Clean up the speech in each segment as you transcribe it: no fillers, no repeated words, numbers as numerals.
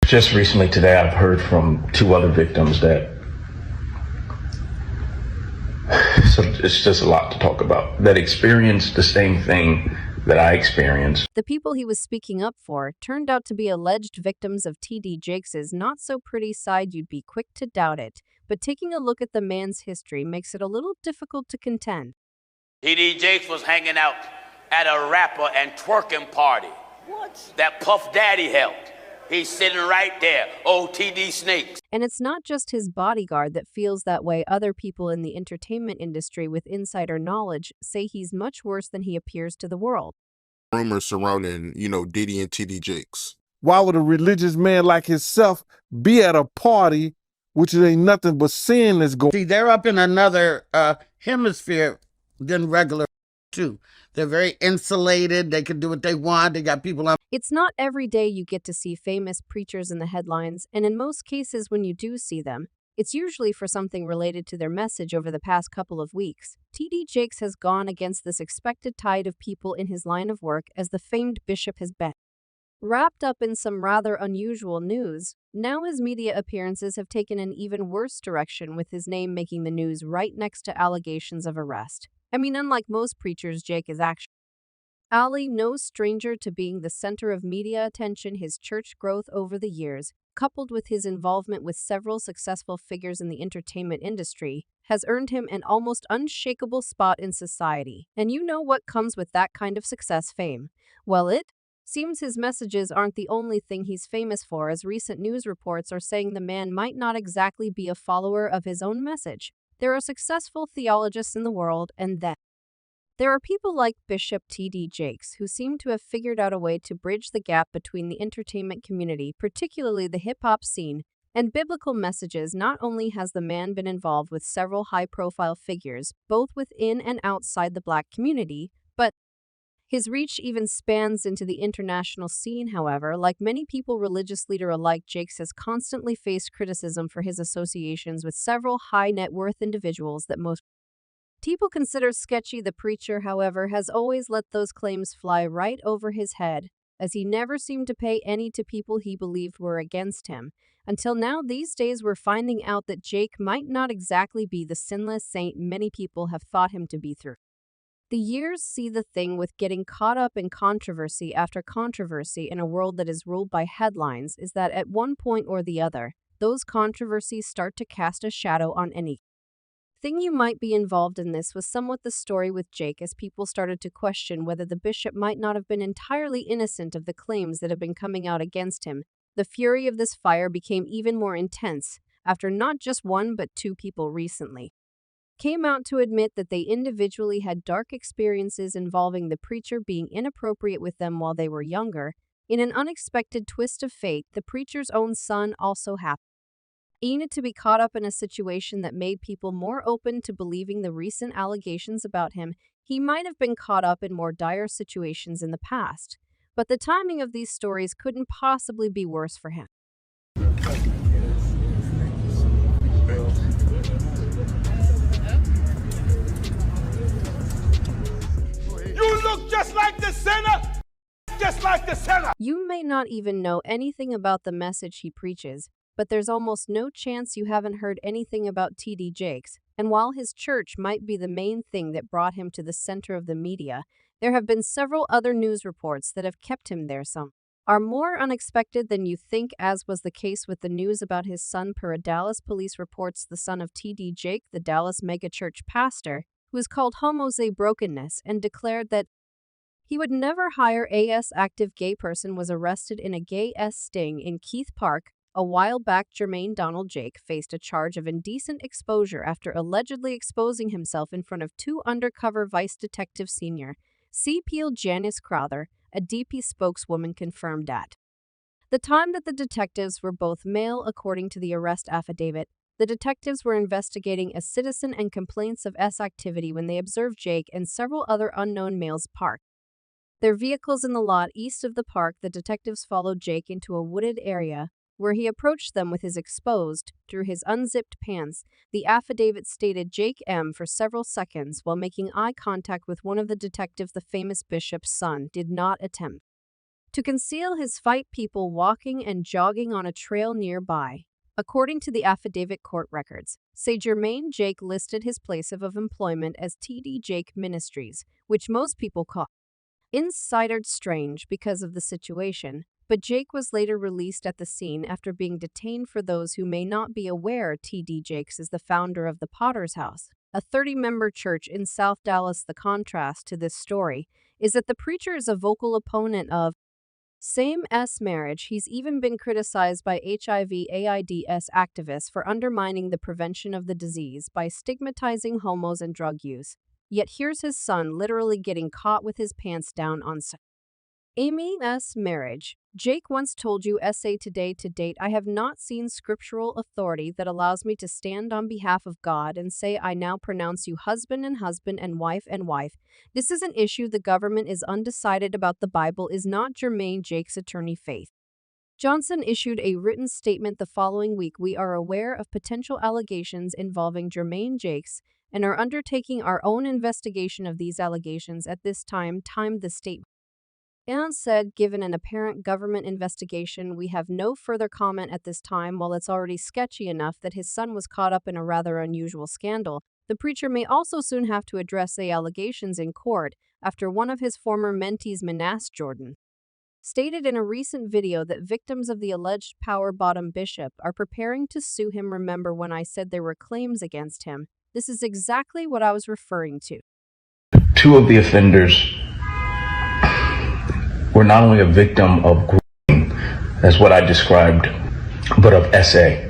Just recently today, I've heard from 2 other victims that, so it's just a lot to talk about, that experienced the same thing that I experienced. The people he was speaking up for turned out to be alleged victims of T.D. Jakes' not-so-pretty side. You'd be quick to doubt it, but taking a look at the man's history makes it a little difficult to contend. T.D. Jakes was hanging out at a rapper and twerking party. What? That Puff Daddy held. He's sitting right there, old T.D. Snakes. And it's not just his bodyguard that feels that way. Other people in the entertainment industry with insider knowledge say he's much worse than he appears to the world. Rumors surrounding, Diddy and T.D. Jakes. Why would a religious man like himself be at a party, which ain't nothing but sin that's going? See, they're up in another hemisphere than regular too. They're very insulated. They can do what they want. They got people on. It's not every day you get to see famous preachers in the headlines, and in most cases when you do see them, it's usually for something related to their message over the past couple of weeks. T.D. Jakes has gone against this expected tide of people in his line of work, as the famed bishop has been. Wrapped up in some rather unusual news, now his media appearances have taken an even worse direction, with his name making the news right next to allegations of arrest. I mean, unlike most preachers, Jake is actually no stranger to being the center of media attention. His church growth over the years, coupled with his involvement with several successful figures in the entertainment industry, has earned him an almost unshakable spot in society. And you know what comes with that kind of success? Fame. Well, it seems his messages aren't the only thing he's famous for, as recent news reports are saying the man might not exactly be a follower of his own message. There are successful theologians in the world, and then there are people like Bishop T.D. Jakes, who seem to have figured out a way to bridge the gap between the entertainment community, particularly the hip-hop scene, and biblical messages. Not only has the man been involved with several high-profile figures, both within and outside the Black community, but his reach even spans into the international scene. However, like many people, religious leader alike, Jakes has constantly faced criticism for his associations with several high-net-worth individuals that most people consider sketchy. The preacher, however, has always let those claims fly right over his head, as he never seemed to pay any to people he believed were against him. Until now, these days, we're finding out that Jake might not exactly be the sinless saint many people have thought him to be. Through the years, see the thing with getting caught up in controversy after controversy in a world that is ruled by headlines is that at one point or the other, those controversies start to cast a shadow on any thing you might be involved in. This was somewhat the story with Jake, as people started to question whether the bishop might not have been entirely innocent of the claims that have been coming out against him. The fury of this fire became even more intense after not just one but 2 people recently came out to admit that they individually had dark experiences involving the preacher being inappropriate with them while they were younger. In an unexpected twist of fate, the preacher's own son also happened to be caught up in a situation that made people more open to believing the recent allegations about him. He might have been caught up in more dire situations in the past, but the timing of these stories couldn't possibly be worse for him. You look just like the sinner! Just like the sinner! You may not even know anything about the message he preaches, but there's almost no chance you haven't heard anything about T.D. Jakes. And while his church might be the main thing that brought him to the center of the media, there have been several other news reports that have kept him there. Some are more unexpected than you think, as was the case with the news about his son. Per a Dallas police reports, the son of T.D. Jake, the Dallas megachurch pastor, who is called homo's brokenness, and declared that he would never hire a active gay person, was arrested in a gay sting in Kiest Park a while back. Jermaine Donnell Jakes faced a charge of indecent exposure after allegedly exposing himself in front of 2 undercover vice detectives. Senior CPL Janice Crowther, a DP spokeswoman, confirmed at the time that the detectives were both male. According to the arrest affidavit, the detectives were investigating a citizen and complaints of activity when they observed Jake and several other unknown males park their vehicles in the lot east of the park. The detectives followed Jake into a wooded area where he approached them with his exposed, through his unzipped pants. The affidavit stated Jake for several seconds while making eye contact with one of the detectives. The famous bishop's son did not attempt To conceal his fight, people walking and jogging on a trail nearby. According to the affidavit court records, say Jermaine Jake listed his place of employment as TD Jake Ministries, which most people call insidered strange because of the situation, but Jake was later released at the scene after being detained. For those who may not be aware, TD Jakes is the founder of the Potter's House, a 30-member church in South Dallas. The contrast to this story is that the preacher is a vocal opponent of same-sex marriage. He's even been criticized by HIV/AIDS activists for undermining the prevention of the disease by stigmatizing homos and drug use. Yet here's his son literally getting caught with his pants down on same-sex marriage. Jake once told USA Today, "To date, I have not seen scriptural authority that allows me to stand on behalf of God and say, I now pronounce you husband and wife and wife. This is an issue the government is undecided about. The Bible is not." Jermaine Jakes' attorney Faith Johnson issued a written statement the following week. "We are aware of potential allegations involving Jermaine Jakes and are undertaking our own investigation of these allegations at this time." The statement and said, "Given an apparent government investigation, we have no further comment at this time." While it's already sketchy enough that his son was caught up in a rather unusual scandal, the preacher may also soon have to address the allegations in court after one of his former mentees, Manasseh Jordan, stated in a recent video that victims of the alleged power-bottom bishop are preparing to sue him. "Remember when I said there were claims against him? This is exactly what I was referring to." Two of the offenders were not only a victim of grooming, as what I described, but of SA.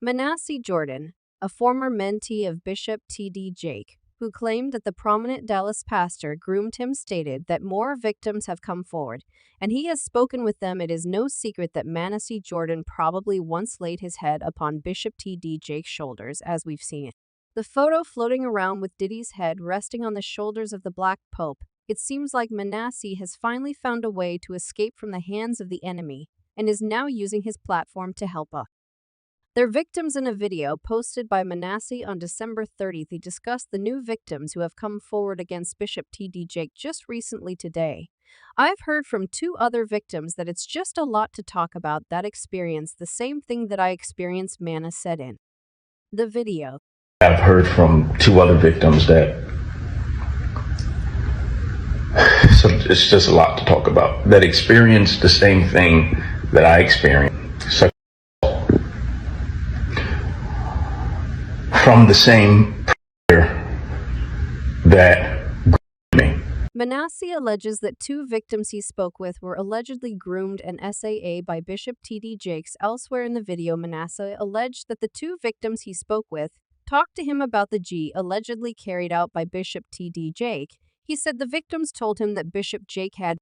Manasseh Jordan, a former mentee of Bishop TD Jake, who claimed that the prominent Dallas pastor groomed him, stated that more victims have come forward, and he has spoken with them. It is no secret that Manasseh Jordan probably once laid his head upon Bishop TD Jake's shoulders, as we've seen it. The photo floating around with Diddy's head resting on the shoulders of the Black Pope. It seems like Manasseh has finally found a way to escape from the hands of the enemy and is now using his platform to help their victims. In a video posted by Manasseh on December 30th, he discussed the new victims who have come forward against Bishop TD Jake just recently today. "I've heard from 2 other victims that it's just a lot to talk about that experience the same thing that I experienced," Mana said in the video. I've heard from 2 other victims that so it's just a lot to talk about, that experienced the same thing that I experienced, such from the same predator that groomed me. Manasseh alleges that 2 victims he spoke with were allegedly groomed and SAA by Bishop TD Jakes. Elsewhere in the video, Manasseh alleged that the 2 victims he spoke with talked to him about the G allegedly carried out by Bishop TD Jake. He said the victims told him that Bishop Jake had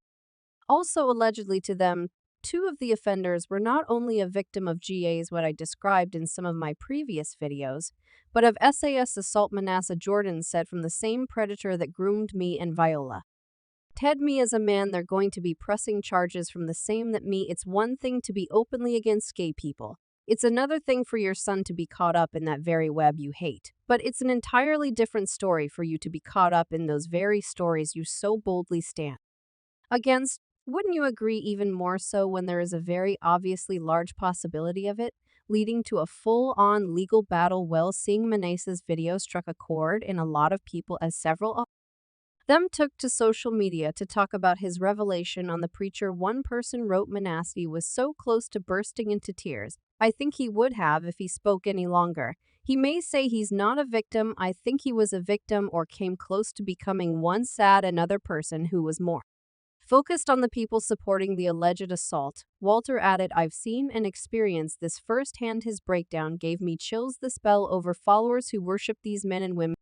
also allegedly to them. 2 of the offenders were not only a victim of GA's, what I described in some of my previous videos, but of SAS assault. Manasseh Jordan said, "From the same predator that groomed me and Viola Ted me as a man, they're going to be pressing charges from the same that me. It's one thing to be openly against gay people. It's another thing for your son to be caught up in that very web you hate. But it's an entirely different story for you to be caught up in those very stories you so boldly stand against. Wouldn't you agree? Even more so when there is a very obviously large possibility of it, leading to a full-on legal battle." Well, seeing Manasseh's video struck a chord in a lot of people, as several of them took to social media to talk about his revelation on the preacher. One person wrote, "Manasseh was so close to bursting into tears. I think he would have if he spoke any longer. He may say he's not a victim. I think he was a victim or came close to becoming one." Sad another person who was more focused on the people supporting the alleged assault. Walter added, "I've seen and experienced this firsthand. His breakdown gave me chills. The spell over followers who worship these men and women